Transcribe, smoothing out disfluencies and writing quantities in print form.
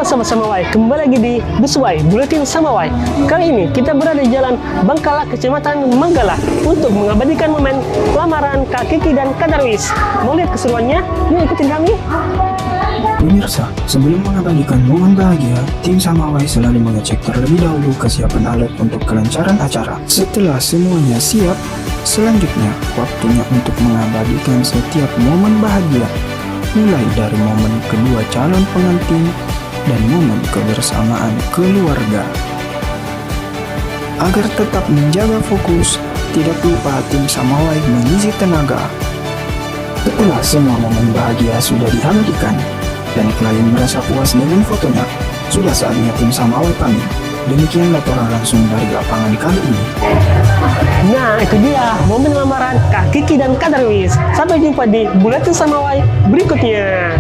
Sahabat Samawai, kembali lagi di Buswai, Buletin Samawai. Kali ini kita berada di Jalan Bangkala, Kecamatan Manggala untuk mengabadikan momen lamaran Kak Kiki dan Kak Darwis. Mau lihat keseruannya? Yuk ikutin kami. Pemirsa, sebelum mengabadikan momen bahagia, tim Samawai selalu mengecek terlebih dahulu kesiapan alat untuk kelancaran acara. Setelah semuanya siap, selanjutnya waktunya untuk mengabadikan setiap momen bahagia, mulai dari momen kedua calon pengantin dan momen kebersamaan keluarga. Agar tetap menjaga fokus, tidak lupa tim Samawai mengisi tenaga. Setelah semua momen bahagia sudah diabadikan dan klien merasa puas dengan fotonya, sudah saatnya tim Samawai pamit. Demikian laporan langsung dari lapangan kali ini. Nah, itu dia momen lamaran Kak Kiki dan Kak Darwis. Sampai jumpa di Buletin Samawai berikutnya.